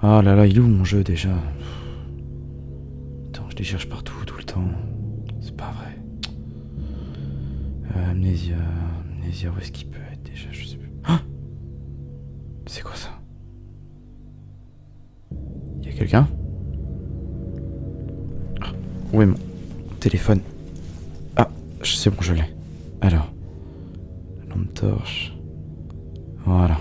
Ah là là, il est où mon jeu déjà? Attends, je les cherche partout, tout le temps. C'est pas vrai. Amnésia... Amnésia, où est-ce qu'il peut être déjà? Je sais plus. Ah, c'est quoi ça? Y'a quelqu'un? Ah, où est mon téléphone? Ah, je sais bon, je l'ai. Alors, lampe torche. Voilà.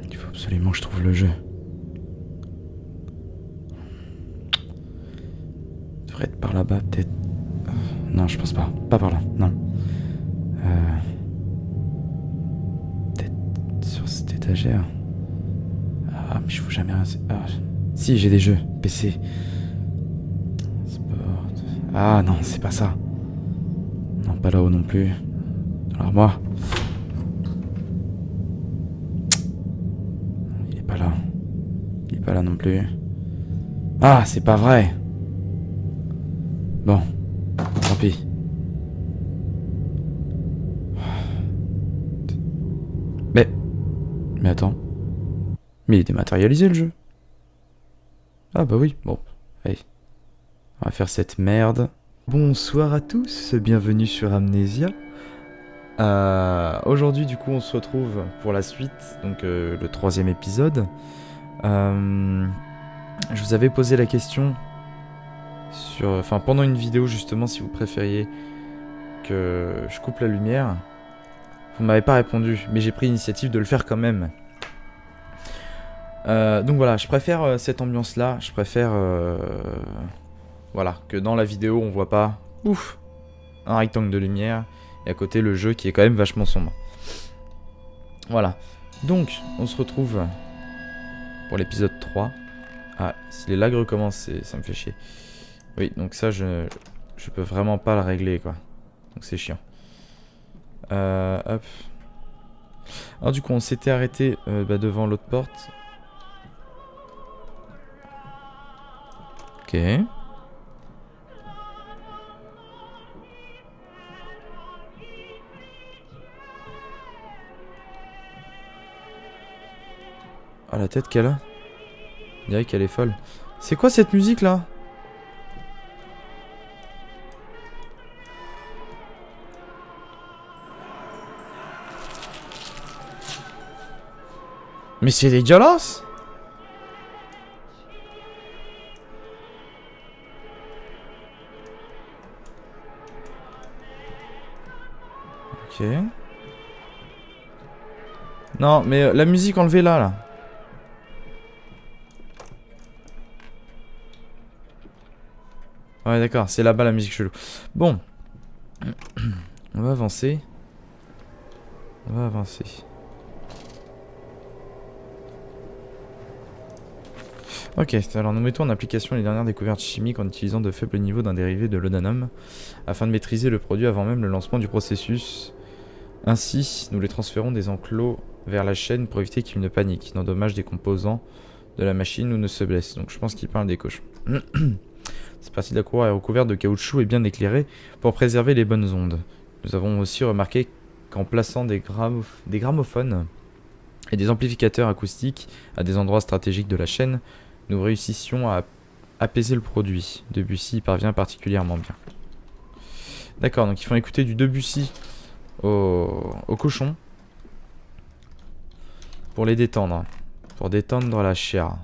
Il faut absolument que je trouve le jeu. Il devrait être par là-bas, peut-être. Non, je pense pas. Pas par là, non. Peut-être sur cette étagère. Ah, mais je fous jamais rien. Ah, si, j'ai des jeux. PC. Sport. Ah non, c'est pas ça. Non, pas là-haut non plus. Dans l'armoire. Il est pas là. Il est pas là non plus. Ah, c'est pas vrai. Bon, tant pis. Mais attends. Mais il est dématérialisé le jeu. Ah bah oui, bon. Allez. On va faire cette merde. Bonsoir à tous, bienvenue sur Amnésia. Aujourd'hui du coup on se retrouve pour la suite, donc le 3e épisode. Je vous avais posé la question pendant une vidéo justement, si vous préfériez que je coupe la lumière. Vous m'avez pas répondu, mais j'ai pris l'initiative de le faire quand même. Donc voilà, je préfère cette ambiance là, je préfère voilà, que dans la vidéo on voit pas un rectangle de lumière et à côté le jeu qui est quand même vachement sombre. Voilà, donc on se retrouve pour l'épisode 3. Ah, si les lags recommencent, ça me fait chier. Oui, donc ça je peux vraiment pas le régler quoi, donc c'est chiant. Hop. Alors du coup on s'était arrêté devant l'autre porte. Ok. Ah, la tête qu'elle a. On dirait qu'elle est folle. C'est quoi cette musique là? Mais c'est dégueulasse! Ok. Non, mais la musique enlevez-la là. Ouais, d'accord, c'est là-bas la musique chelou. Bon. On va avancer. On va avancer. Ok, alors nous mettons en application les dernières découvertes chimiques en utilisant de faibles niveaux d'un dérivé de l'odanum afin de maîtriser le produit avant même le lancement du processus. Ainsi, nous les transférons des enclos vers la chaîne pour éviter qu'ils ne paniquent, n'endommagent des composants de la machine ou ne se blessent. Donc je pense qu'il parle des cochons. Cette partie de la cour est recouverte de caoutchouc et bien éclairée pour préserver les bonnes ondes. Nous avons aussi remarqué qu'en plaçant des gramophones et des amplificateurs acoustiques à des endroits stratégiques de la chaîne, nous réussissions à apaiser le produit. Debussy y parvient particulièrement bien. D'accord, donc ils font écouter du Debussy aux cochons pour les détendre. Pour détendre la chair.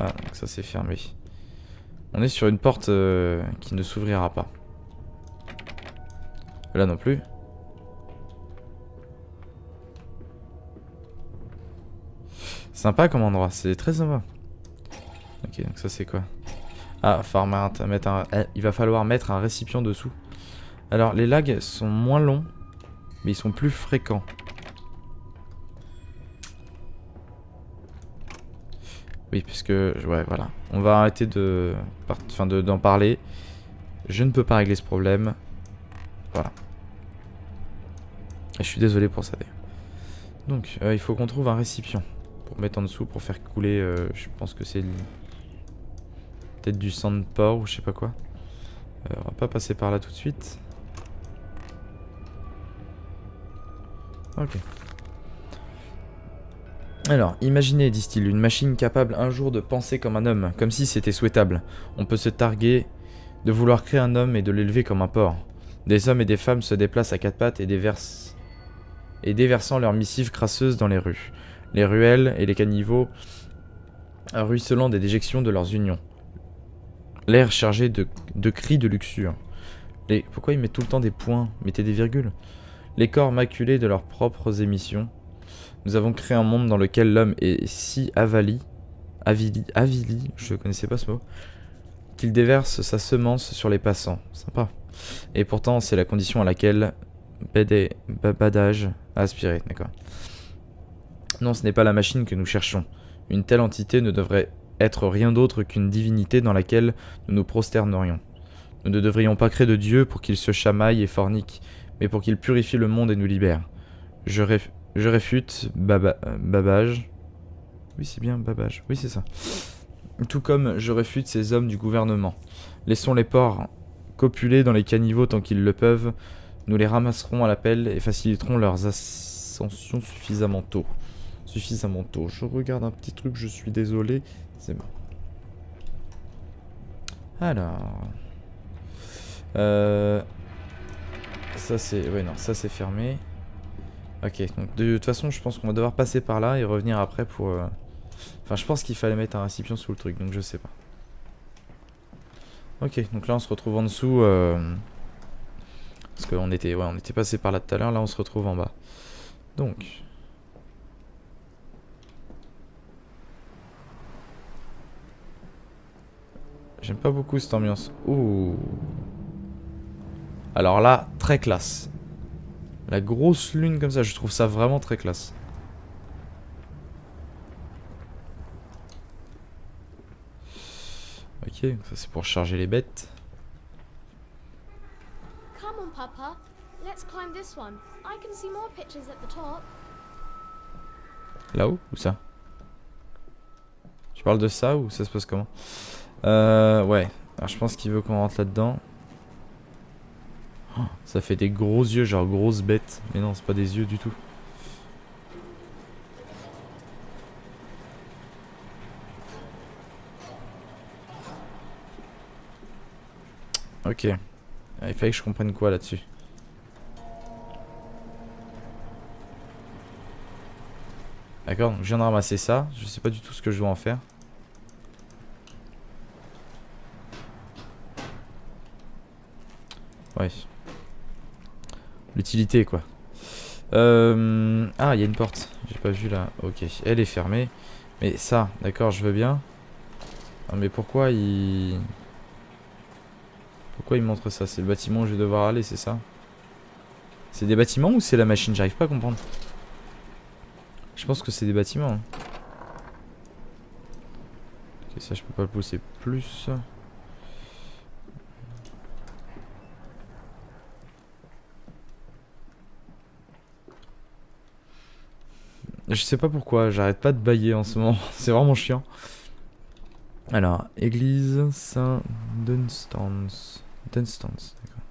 Ah, donc ça c'est fermé. On est sur une porte qui ne s'ouvrira pas. Là non plus. Sympa comme endroit, c'est très sympa. Ok, donc ça c'est quoi? Ah, il va falloir mettre un récipient dessous. Alors, les lags sont moins longs, mais ils sont plus fréquents. Oui, puisque... Ouais, voilà. On va arrêter d'en parler. Je ne peux pas régler ce problème. Voilà. Et je suis désolé pour ça, d'ailleurs. Donc, il faut qu'on trouve un récipient pour mettre en dessous, pour faire couler... je pense que c'est... peut-être du sang de porc ou je sais pas quoi. On va pas passer par là tout de suite. Ok. Alors, imaginez, disent-ils, une machine capable un jour de penser comme un homme, comme si c'était souhaitable. On peut se targuer de vouloir créer un homme et de l'élever comme un porc. Des hommes et des femmes se déplacent à quatre pattes et déversant leurs missives crasseuses dans les rues. Les ruelles et les caniveaux ruisselant des déjections de leurs unions. L'air chargé de cris de luxure. Pourquoi ils mettent tout le temps des points? Mettez des virgules. Les corps maculés de leurs propres émissions. Nous avons créé un monde dans lequel l'homme est si avili, je connaissais pas ce mot, qu'il déverse sa semence sur les passants. Sympa. Et pourtant, c'est la condition à laquelle Badage a aspiré. D'accord. Non, ce n'est pas la machine que nous cherchons. Une telle entité ne devrait être rien d'autre qu'une divinité dans laquelle nous nous prosternerions. Nous ne devrions pas créer de Dieu pour qu'il se chamaille et fornique, mais pour qu'il purifie le monde et nous libère. Je réfute Babage. Oui, c'est bien Babage. Oui, c'est ça. Tout comme je réfute ces hommes du gouvernement. Laissons les porcs copuler dans les caniveaux tant qu'ils le peuvent. Nous les ramasserons à la pelle et faciliterons leurs ascensions suffisamment tôt. Je regarde un petit truc, je suis désolé. C'est bon. Alors. Ça c'est... Ouais, non, ça c'est fermé. Ok, donc de toute façon, je pense qu'on va devoir passer par là et revenir après pour... Enfin, je pense qu'il fallait mettre un récipient sous le truc, donc je sais pas. Ok, donc là on se retrouve en dessous. Parce qu'on était, on était passé par là tout à l'heure, là on se retrouve en bas. Donc... J'aime pas beaucoup cette ambiance. Ouh. Alors là, très classe. La grosse lune comme ça, je trouve ça vraiment très classe. Ok, ça c'est pour charger les bêtes. Come on, Papa. Let's climb this one. I can see more pictures at the top. Là-haut? Où ça? Tu parles de ça ou ça se passe comment? Ouais. Alors je pense qu'il veut qu'on rentre là-dedans. Oh, ça fait des gros yeux, genre grosses bêtes. Mais non, c'est pas des yeux du tout. Ok. Il fallait que je comprenne quoi là-dessus. D'accord, donc je viens de ramasser ça. Je sais pas du tout ce que je dois en faire. Ouais. L'utilité quoi. Ah, il y a une porte. J'ai pas vu là. Ok, elle est fermée. Mais ça, d'accord, je veux bien. Ah, mais pourquoi il... Pourquoi il montre ça? C'est le bâtiment où je vais devoir aller, c'est ça? C'est des bâtiments ou c'est la machine? J'arrive pas à comprendre. Je pense que c'est des bâtiments. Hein. Ok, ça je peux pas le pousser plus. Je sais pas pourquoi, j'arrête pas de bailler en ce moment. C'est vraiment chiant. Alors, église Saint-Dunstans. Dunstans, d'accord.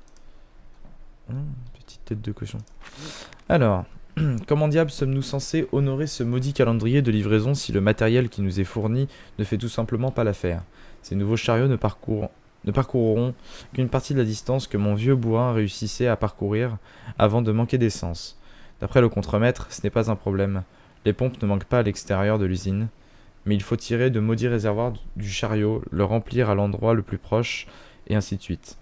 Petite tête de cochon. Alors, comment diable sommes-nous censés honorer ce maudit calendrier de livraison si le matériel qui nous est fourni ne fait tout simplement pas l'affaire? Ces nouveaux chariots ne parcourront qu'une partie de la distance que mon vieux bourrin réussissait à parcourir avant de manquer d'essence. D'après le contremaître, ce n'est pas un problème. Les pompes ne manquent pas à l'extérieur de l'usine, mais il faut tirer de maudits réservoirs du chariot, le remplir à l'endroit le plus proche, et ainsi de suite.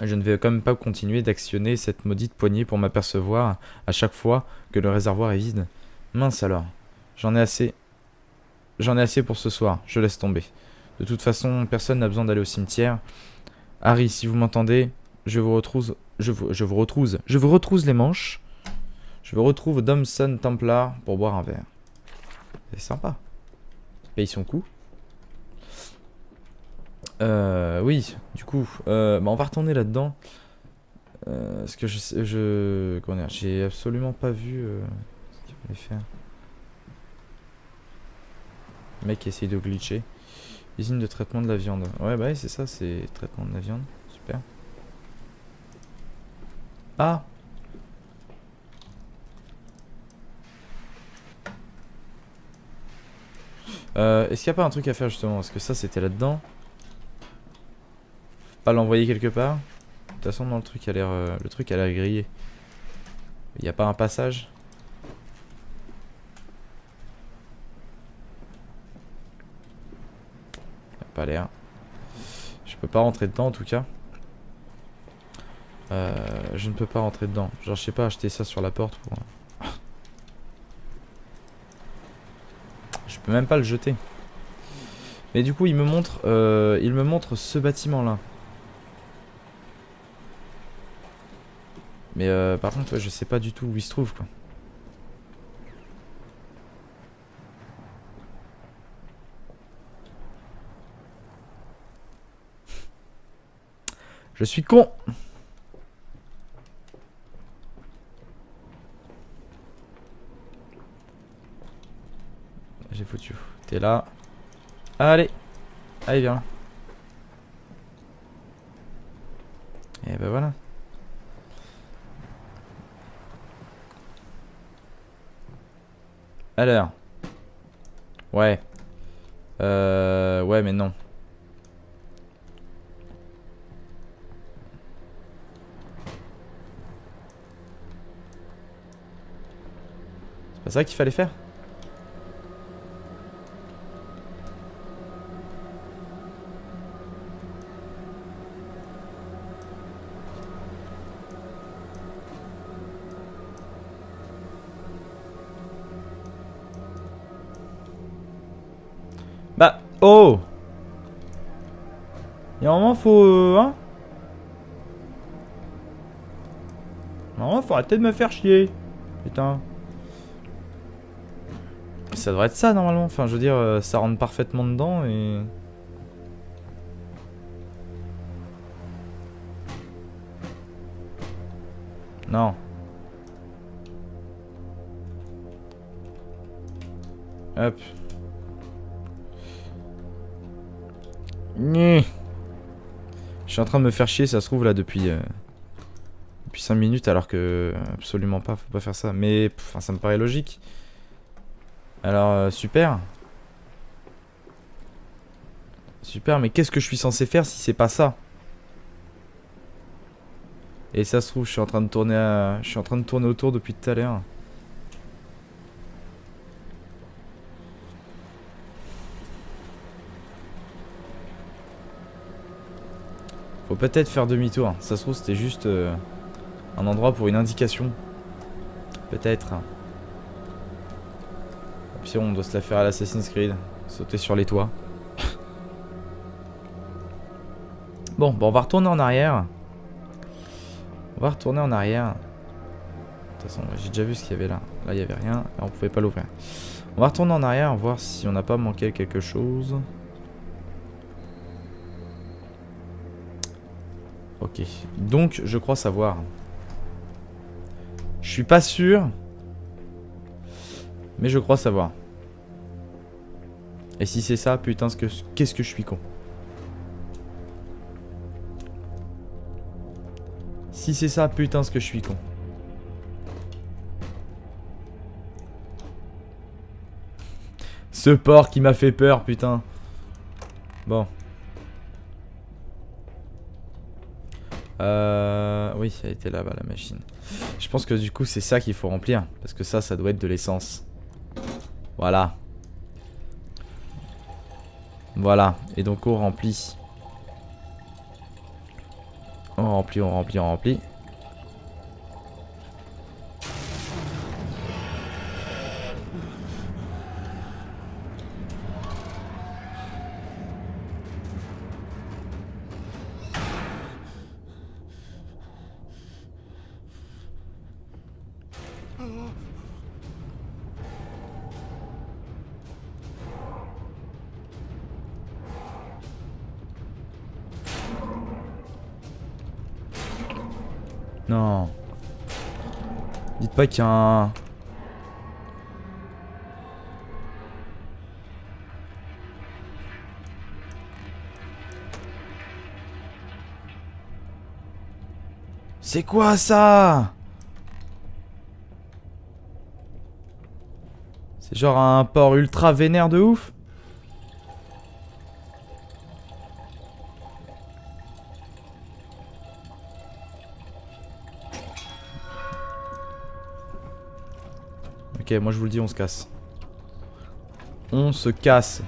Je ne vais quand même pas continuer d'actionner cette maudite poignée pour m'apercevoir à chaque fois que le réservoir est vide. Mince alors, j'en ai assez pour ce soir, je laisse tomber. De toute façon, personne n'a besoin d'aller au cimetière. Harry, si vous m'entendez, je vous retrousse les manches. Je vous retrouve Domson Templar pour boire un verre. C'est sympa. Il paye son coup. Oui, du coup, bah on va retourner là-dedans. Parce que comment dire, j'ai absolument pas vu ce qu'il fallait faire. Le mec essaye de glitcher. Usine de traitement de la viande. Ouais, bah oui, c'est ça, c'est traitement de la viande. Super. Ah! Est-ce qu'il n'y a pas un truc à faire justement? Parce que ça c'était là-dedans. Faut pas l'envoyer quelque part. De toute façon, non, le truc a l'air grillé. Il n'y a pas un passage? Il a pas l'air. Je peux pas rentrer dedans en tout cas. Je ne peux pas rentrer dedans. Genre, je sais pas, acheter ça sur la porte pour... Je peux même pas le jeter. Mais du coup, il me montre ce bâtiment-là. Mais par contre, ouais, je sais pas du tout où il se trouve, quoi. Je suis con. J'ai foutu. T'es là. Allez. Allez, viens. Et ben voilà. Alors. Ouais. Ouais, mais non. C'est pas ça qu'il fallait faire? Bah, oh! Il y a un moment, faut... hein? Non, faut arrêter de me faire chier. Putain. Ça devrait être ça, normalement. Enfin, je veux dire, ça rentre parfaitement dedans et... Non. Hop. Nyeh. Je suis en train de me faire chier, ça se trouve là depuis 5 minutes alors que absolument pas, faut pas faire ça. Mais enfin, ça me paraît logique. Alors super. Super, mais qu'est-ce que je suis censé faire si c'est pas ça? Et ça se trouve, je suis en train de tourner autour depuis tout à l'heure. Faut peut-être faire demi-tour. Ça se trouve, c'était juste un endroit pour une indication. Peut-être. Puis on doit se la faire à l'Assassin's Creed. Sauter sur les toits. Bon, on va retourner en arrière. On va retourner en arrière. De toute façon, j'ai déjà vu ce qu'il y avait là. Là, il n'y avait rien. Là, on pouvait pas l'ouvrir. On va retourner en arrière, voir si on n'a pas manqué quelque chose. Ok. Donc, je crois savoir. Je suis pas sûr. Mais je crois savoir. Et si c'est ça, putain, qu'est-ce que je suis con. Si c'est ça, putain, ce que je suis con. Ce porc qui m'a fait peur, putain. Bon. Oui, elle était là-bas, la machine. Je pense que du coup, c'est ça qu'il faut remplir. Parce que ça doit être de l'essence. Voilà. Voilà. Et donc, on remplit. On remplit, on remplit, on remplit. Non. Dites pas qu'il y a un... C'est quoi ça? C'est genre un porc ultra vénère de ouf? Ok, moi je vous le dis, on se casse. On se casse.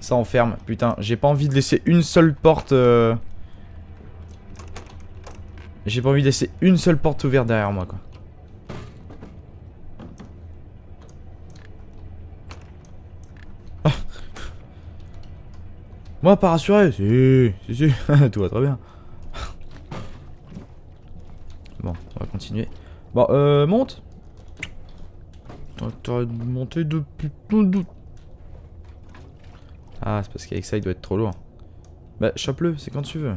Ça on ferme. Putain, j'ai pas envie de laisser une seule porte... J'ai pas envie de laisser une seule porte ouverte derrière moi, quoi. Ah. Moi, pas rassuré. Si. Tout va très bien. Bon, on va continuer. Bon, monte. T'aurais dû monter depuis... Ah, c'est parce qu'avec ça, il doit être trop lourd. Bah, chope-le, c'est quand tu veux.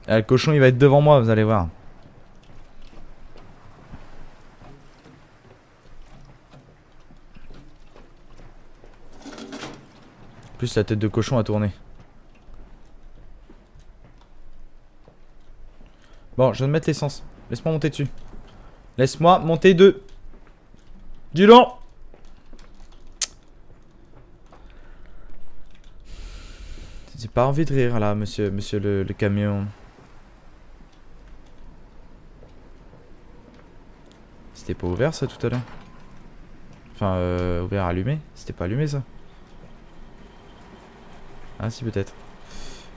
Ah, le cochon, il va être devant moi, vous allez voir. En plus, la tête de cochon a tourné. Bon, je viens de mettre l'essence. Laisse-moi monter dessus. Laisse-moi monter de... Dis donc. J'ai pas envie de rire là, monsieur le camion. C'était pas ouvert ça tout à l'heure? Enfin, ouvert, allumé? C'était pas allumé ça? Ah si peut-être.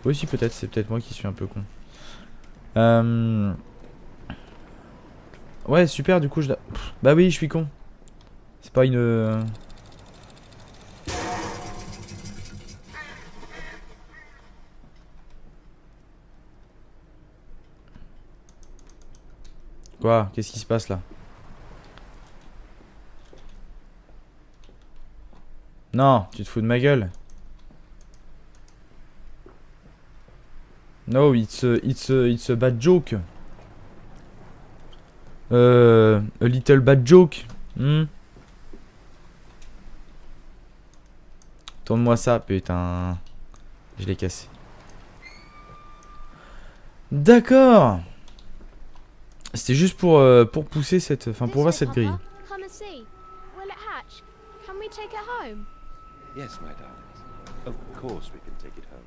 Oui si peut-être, c'est peut-être moi qui suis un peu con. Ouais super, du coup je... Bah oui, je suis con. C'est pas une... Quoi? Qu'est-ce qui se passe là? Non, tu te fous de ma gueule. No, it's a bad joke. A little bad joke. Tourne-moi ça, putain. Je l'ai cassé. D'accord. C'était juste pour pousser cette... Enfin, pour voir cette grille. Come and see. Will it hatch? Can we take it home? Yes, my darlings. Of course we can take it home.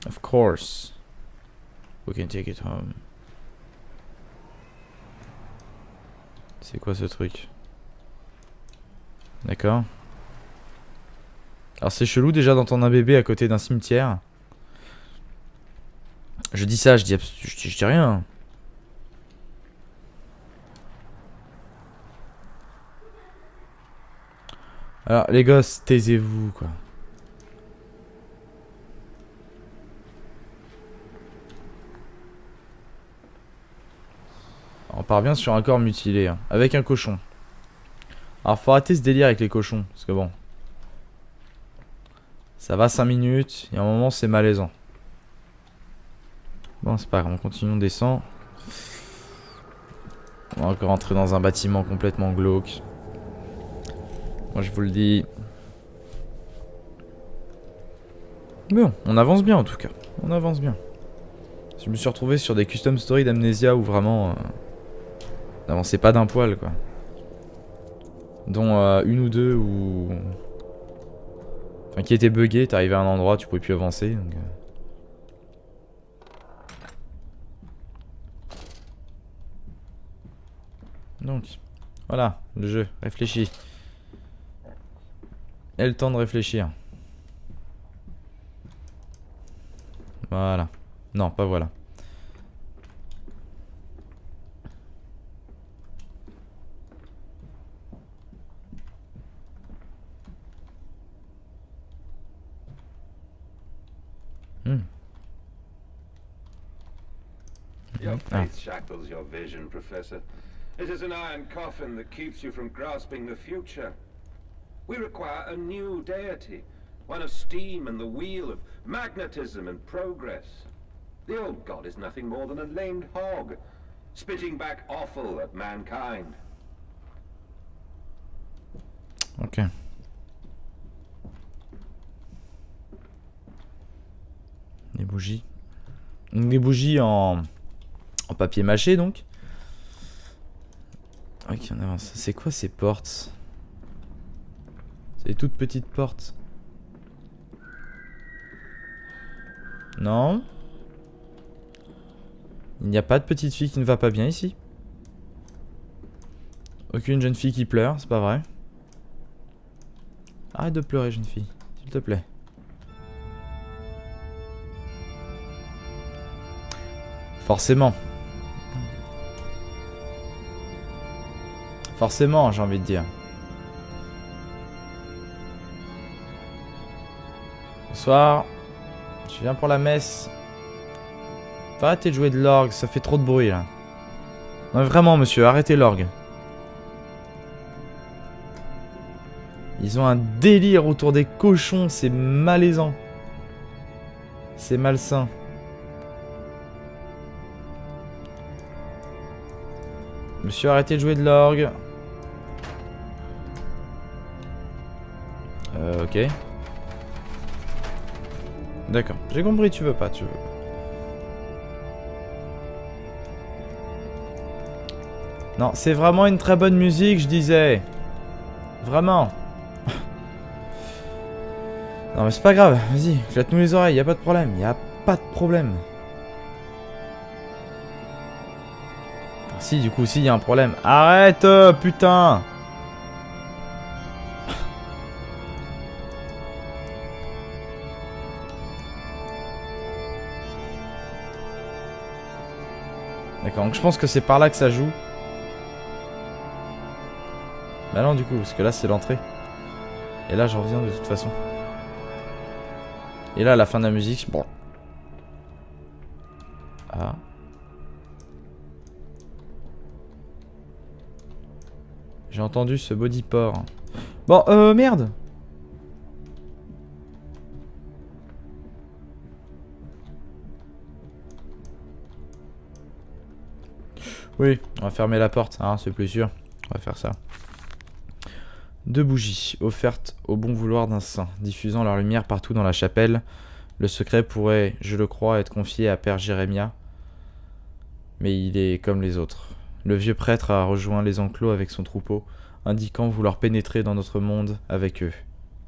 Of course. We can take it home. C'est quoi ce truc? D'accord. Alors c'est chelou déjà d'entendre un bébé à côté d'un cimetière. Je dis ça, je dis rien. Alors les gosses, taisez-vous quoi. On part bien sur un corps mutilé, hein, avec un cochon. Alors faut arrêter ce délire avec les cochons, parce que bon... Ça va 5 minutes, et à un moment c'est malaisant. Bon c'est pas grave, on continue, on descend. On va encore rentrer dans un bâtiment complètement glauque. Moi je vous le dis. Bon, on avance bien en tout cas. On avance bien. Je me suis retrouvé sur des custom stories d'Amnesia où vraiment... n'avançait pas d'un poil quoi. Dont une ou deux où... Enfin qui étaient buggées, t'arrivais à un endroit, tu pouvais plus avancer. Donc, voilà, le jeu, réfléchis. Et le temps de réfléchir. Voilà. Non, pas voilà. Your faith shackles your vision, Professor. It is an iron coffin that keeps you from grasping the future. We require a new deity, one of steam and the wheel, of magnetism and progress. The old god is nothing more than a lamed hog, spitting back offal at mankind. Ok. Des bougies. Des bougies en papier mâché donc. Ok, on avance. C'est quoi ces portes? C'est des toutes petites portes. Non. Il n'y a pas de petite fille qui ne va pas bien ici. Aucune jeune fille qui pleure, c'est pas vrai. Arrête de pleurer, jeune fille, s'il te plaît. Forcément. Forcément, j'ai envie de dire. Bonsoir. Je viens pour la messe. Faut arrêter de jouer de l'orgue, ça fait trop de bruit là. Non mais vraiment monsieur, arrêtez l'orgue. Ils ont un délire autour des cochons, c'est malaisant. C'est malsain. Monsieur, arrêtez de jouer de l'orgue. Ok. D'accord, j'ai compris, tu veux pas, tu veux pas. Non, c'est vraiment une très bonne musique, je disais. Vraiment. Non mais c'est pas grave, vas-y, flatte-nous les oreilles, y a pas de problème, y a pas de problème. Si, du coup, si, y a un problème. Arrête, putain. D'accord, donc je pense que c'est par là que ça joue. Bah non, du coup, parce que là, c'est l'entrée. Et là, j'en reviens de toute façon. Et là, à la fin de la musique, bon. Ah. J'ai entendu ce body port. Bon, merde. Oui, on va fermer la porte, hein, c'est plus sûr. On va faire ça. 2 bougies, offertes au bon vouloir d'un saint, diffusant leur lumière partout dans la chapelle. Le secret pourrait, je le crois, être confié à Père Jérémia, mais il est comme les autres. Le vieux prêtre a rejoint les enclos avec son troupeau, indiquant vouloir pénétrer dans notre monde avec eux.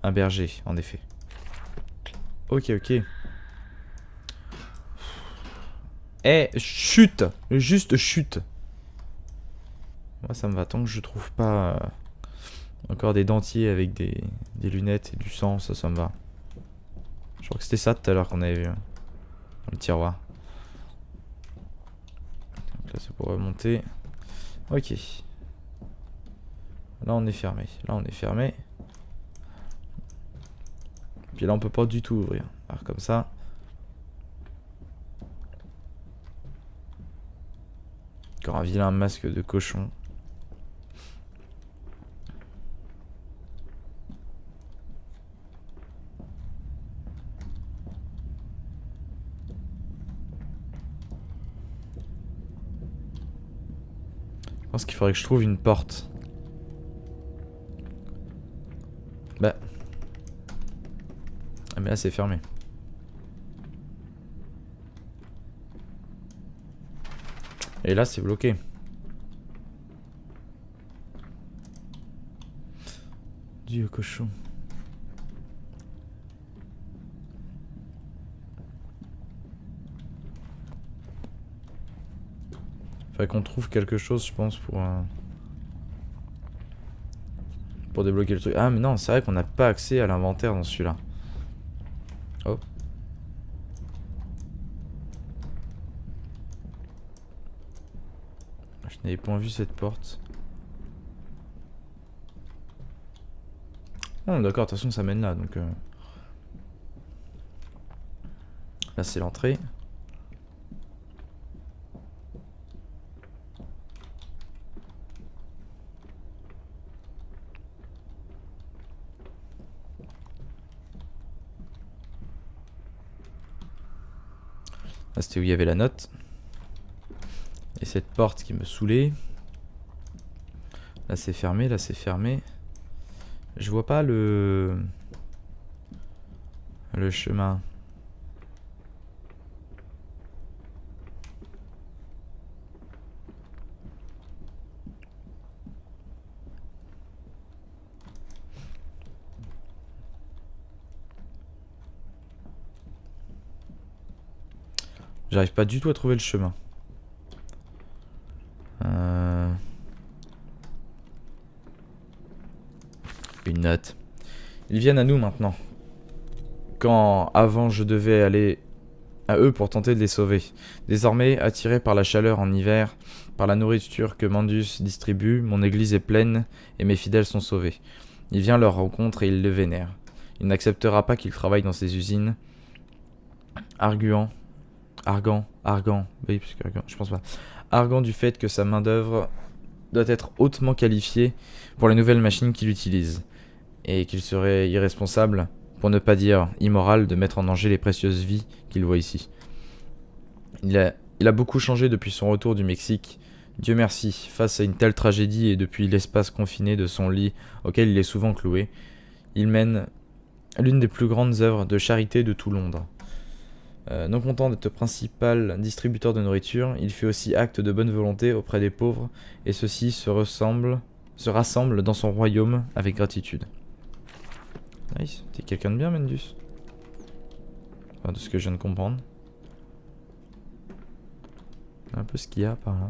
Un berger, en effet. Ok, ok. Eh, chute! Juste chute! Moi, ça me va tant que je trouve pas encore des dentiers avec des lunettes et du sang, ça me va. Je crois que c'était ça tout à l'heure qu'on avait vu dans le tiroir. Donc là, c'est pour remonter. Ok. Là, on est fermé. Là, on est fermé. Puis là, on peut pas du tout ouvrir. Alors, comme ça. Encore un vilain masque de cochon. Je pense qu'il faudrait que je trouve une porte. Bah. Ah mais là c'est fermé. Et là c'est bloqué. Dieu cochon. Faudrait qu'on trouve quelque chose, je pense, pour débloquer le truc. Ah mais non, c'est vrai qu'on n'a pas accès à l'inventaire dans celui-là. Oh. Je n'avais pas vu cette porte. Oh d'accord, de toute façon ça mène là, donc... Là c'est l'entrée. Là c'était où il y avait la note. Et cette porte qui me saoulait. Là c'est fermé, là c'est fermé. Je vois pas le chemin. J'arrive pas du tout à trouver le chemin. Une note. Ils viennent à nous maintenant. Quand avant je devais aller à eux pour tenter de les sauver. Désormais, attiré par la chaleur en hiver, par la nourriture que Mandus distribue, mon église est pleine et mes fidèles sont sauvés. Il vient à leur rencontre et il le vénère. Il n'acceptera pas qu'il travaille dans ses usines, arguant, oui, parce que je pense pas, arguant du fait que sa main-d'œuvre doit être hautement qualifiée pour les nouvelles machines qu'il utilise, et qu'il serait irresponsable, pour ne pas dire immoral, de mettre en danger les précieuses vies qu'il voit ici. Il a beaucoup changé depuis son retour du Mexique. Dieu merci, face à une telle tragédie et depuis l'espace confiné de son lit auquel il est souvent cloué, il mène l'une des plus grandes œuvres de charité de tout Londres. Non content d'être principal distributeur de nourriture, il fait aussi acte de bonne volonté auprès des pauvres, et ceux-ci se rassemblent dans son royaume avec gratitude. Nice, t'es quelqu'un de bien, Mendus. Enfin, de ce que je viens de comprendre. Un peu ce qu'il y a par là.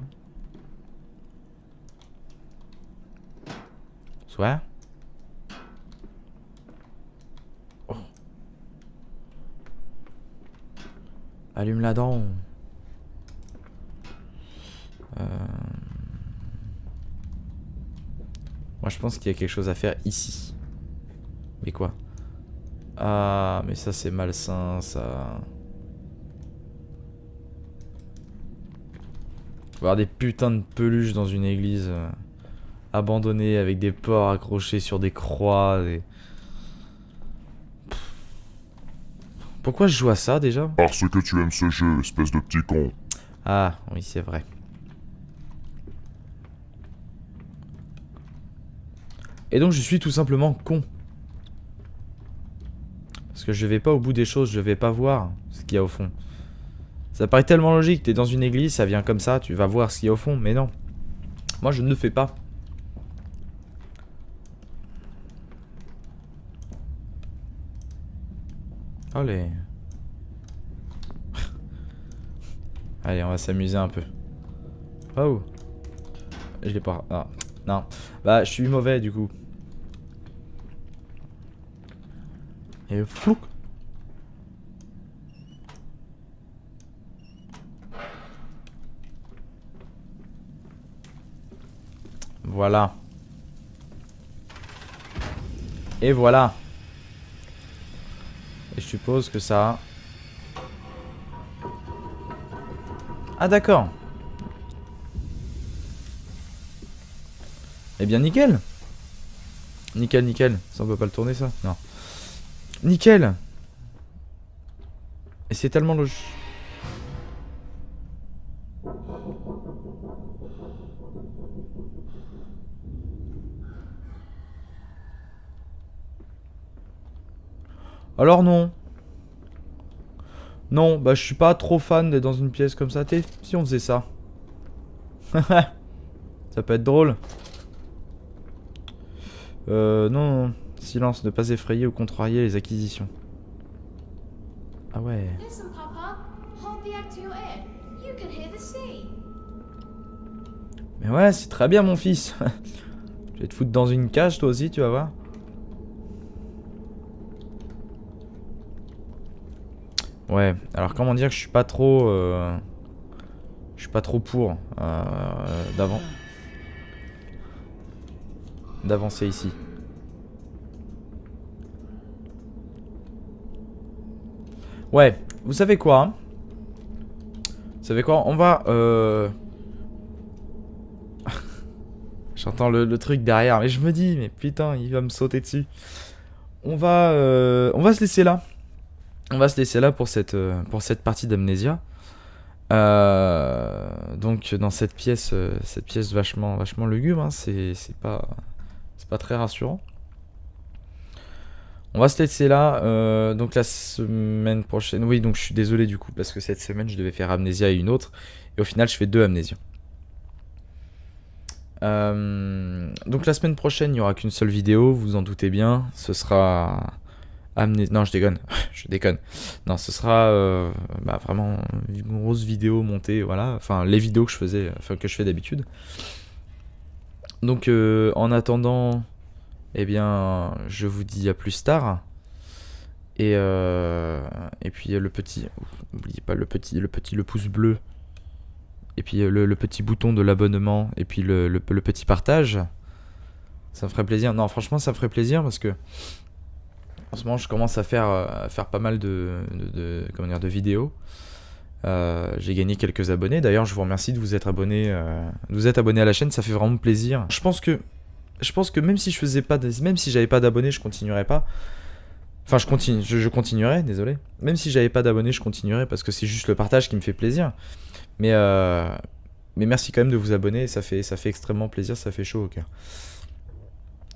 Soit. Oh. Allume la dent. Moi, je pense qu'il y a quelque chose à faire ici. Mais quoi? Ah, mais ça c'est malsain, ça. Avoir des putains de peluches dans une église abandonnée avec des porcs accrochés sur des croix. Pourquoi je joue à ça déjà? Parce que tu aimes ce jeu, espèce de petit con. Ah, oui, c'est vrai. Et donc je suis tout simplement con. Parce que je vais pas au bout des choses, je vais pas voir ce qu'il y a au fond. Ça paraît tellement logique, t'es dans une église, ça vient comme ça, tu vas voir ce qu'il y a au fond, mais non. Moi je ne le fais pas. Allez. Allez, on va s'amuser un peu. Oh. Je l'ai pas... Ah, non. Bah, je suis mauvais du coup. Et flou. Voilà. Et voilà. Et je suppose que ça... Ah d'accord. Eh bien nickel. Nickel, nickel. Ça on peut pas le tourner ça? Non. Nickel. Et c'est tellement logique. Alors non. Non, bah je suis pas trop fan d'être dans une pièce comme ça. T'es, si on faisait ça. Ça peut être drôle. Non. Silence, ne pas effrayer ou contrarier les acquisitions. Ah ouais. Listen, Papa. Hold the egg to your ear. You can hear the sea. Mais ouais, c'est très bien mon fils. Je vais te foutre dans une cage toi aussi, tu vas voir. Ouais, alors comment dire que je suis pas trop... Je suis pas trop pour d'avancer ici. Ouais, vous savez quoi hein? Vous savez quoi? On va... J'entends le truc derrière, mais je me dis, mais putain, il va me sauter dessus. On va se laisser là. On va se laisser là pour cette partie d'Amnesia. Donc dans cette pièce vachement lugubre, hein, c'est pas très rassurant. On va se laisser là. Donc la semaine prochaine, oui, donc je suis désolé du coup parce que cette semaine je devais faire Amnesia et une autre, et au final je fais 2 Amnésias. Donc la semaine prochaine il n'y aura qu'une seule vidéo, vous en doutez bien, ce sera Non, je déconne. Je déconne. Non, ce sera vraiment une grosse vidéo montée, voilà. Enfin, les vidéos que je faisais, enfin, que je fais d'habitude. Donc, en attendant, eh bien, je vous dis à plus tard. Et puis le petit, n'oubliez pas le pouce bleu. Et puis le petit bouton de l'abonnement. Et puis le petit partage. Ça me ferait plaisir. Non, franchement, ça me ferait plaisir parce que en ce moment, je commence à faire pas mal de vidéos. J'ai gagné quelques abonnés. D'ailleurs, je vous remercie de vous être abonné à la chaîne. Ça fait vraiment plaisir. Je pense que même si j'avais pas d'abonnés, je continuerais pas. Enfin, je continuerai, désolé. Même si j'avais pas d'abonnés, je continuerai parce que c'est juste le partage qui me fait plaisir. Mais merci quand même de vous abonner. Ça fait extrêmement plaisir. Ça fait chaud au cœur.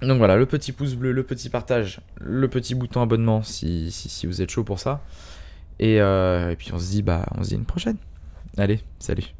Donc voilà, le petit pouce bleu, le petit partage, le petit bouton abonnement si vous êtes chaud pour ça. Et puis on se dit à une prochaine. Allez, salut.